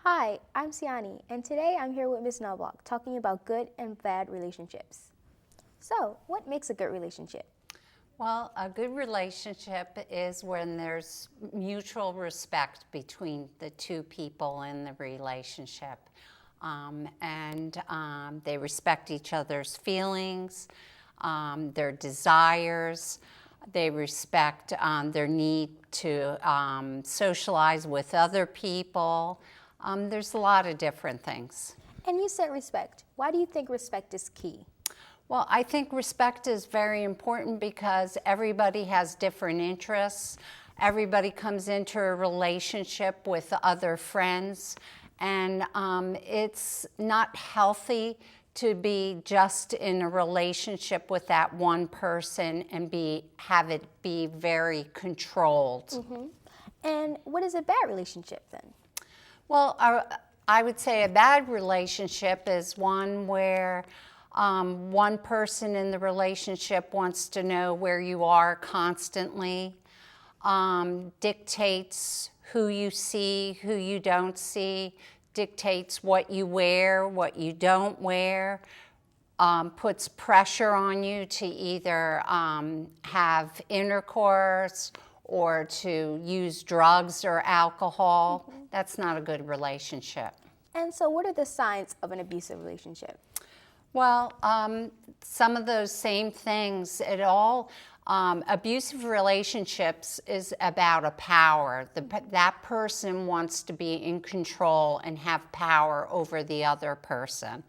Hi, I'm Siani, and today I'm here with Ms. Knobloch talking about good and bad relationships. So, what makes a good relationship? Well, a good relationship is when there's mutual respect between the two people in the relationship. They respect each other's feelings, their desires. They respect their need to socialize with other people. There's a lot of different things. And you said respect. Why do you think respect is key? Well, I think respect is very important because everybody has different interests. Everybody comes into a relationship with other friends, and it's not healthy to be just in a relationship with that one person and have it be very controlled. And what is a bad relationship then? Well, I would say a bad relationship is one where one person in the relationship wants to know where you are constantly, dictates who you see, who you don't see, dictates what you wear, what you don't wear, puts pressure on you to either have intercourse or to use drugs or alcohol. That's not a good relationship. And so, what are the signs of an abusive relationship? Well, some of those same things. Abusive relationships is about a power. That person wants to be in control and have power over the other person.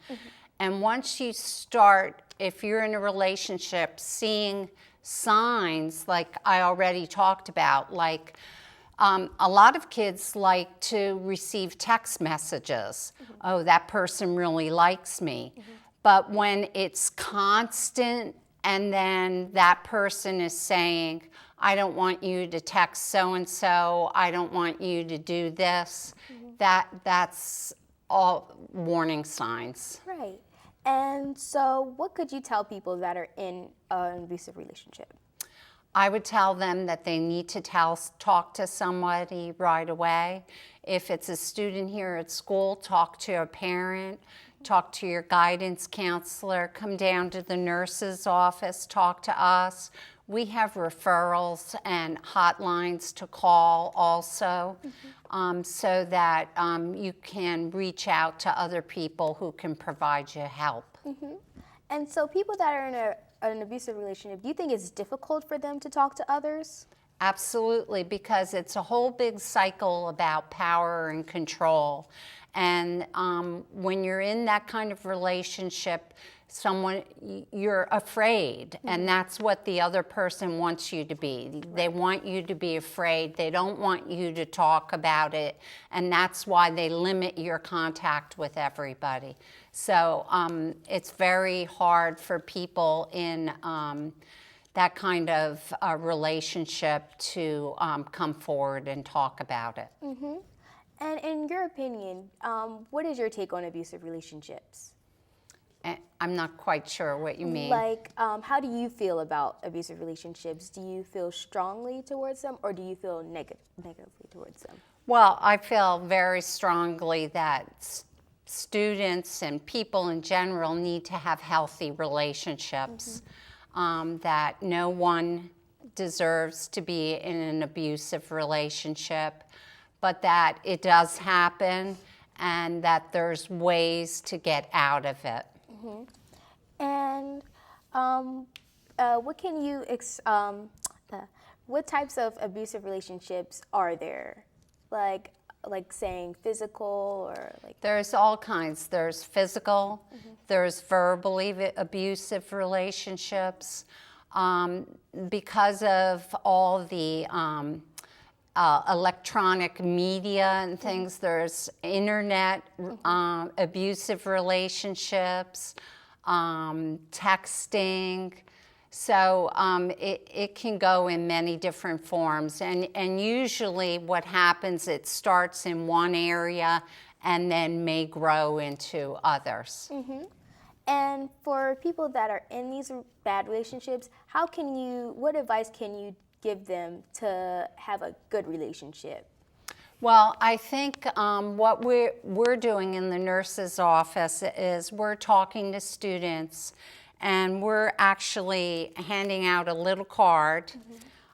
And once you start, if you're in a relationship, seeing signs like I already talked about, like a lot of kids like to receive text messages. Oh, that person really likes me. But when it's constant and then that person is saying, I don't want you to text so-and-so, I don't want you to do this, that's all warning signs. Right. And so, what could you tell people that are in an abusive relationship? I would tell them that they need to talk to somebody right away. If it's a student here at school, talk to a parent, talk to your guidance counselor, come down to the nurse's office, talk to us. We have referrals and hotlines to call also, so that you can reach out to other people who can provide you help. And so, people that are in an abusive relationship, do you think it's difficult for them to talk to others? Absolutely, because it's a whole big cycle about power and control. And when you're in that kind of relationship, you're afraid, and that's what the other person wants you to be. They want you to be afraid. They don't want you to talk about it, and that's why they limit your contact with everybody. So it's very hard for people in that kind of relationship to come forward and talk about it. And in your opinion, what is your take on abusive relationships? I'm not quite sure what you mean. Like, how do you feel about abusive relationships? Do you feel strongly towards them, or do you feel negatively towards them? Well, I feel very strongly that students and people in general need to have healthy relationships, that no one deserves to be in an abusive relationship, but that it does happen and that there's ways to get out of it. And what can you what types of abusive relationships are there? Like saying physical or like. There's all kinds. There's physical, there's verbally abusive relationships. Because of all the electronic media and things, there's internet abusive relationships, texting. So it can go in many different forms. And usually what happens, it starts in one area and then may grow into others. And for people that are in these bad relationships, what advice can you give them to have a good relationship? Well, I think what we're doing in the nurse's office is we're talking to students, and we're actually handing out a little card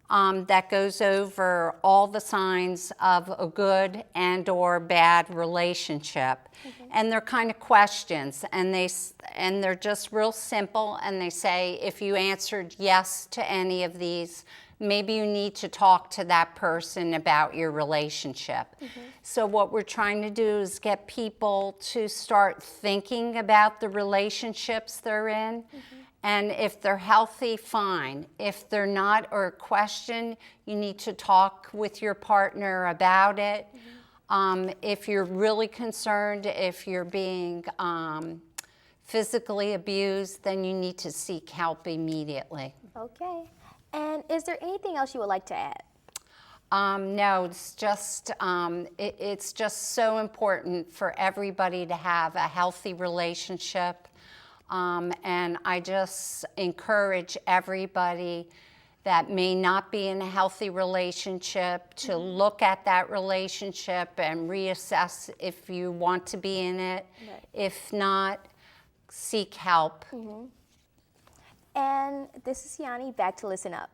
that goes over all the signs of a good and/or bad relationship. And they're kind of questions, and they're just real simple. And they say, if you answered yes to any of these, maybe you need to talk to that person about your relationship. So what we're trying to do is get people to start thinking about the relationships they're in. And if they're healthy, fine. If they're not, or a question, you need to talk with your partner about it. If you're really concerned, if you're being physically abused, then you need to seek help immediately. Okay. And is there anything else you would like to add? No, it's just so important for everybody to have a healthy relationship. And I just encourage everybody that may not be in a healthy relationship to look at that relationship and reassess if you want to be in it. Right. If not, seek help. And this is Yanni, back to Listen Up.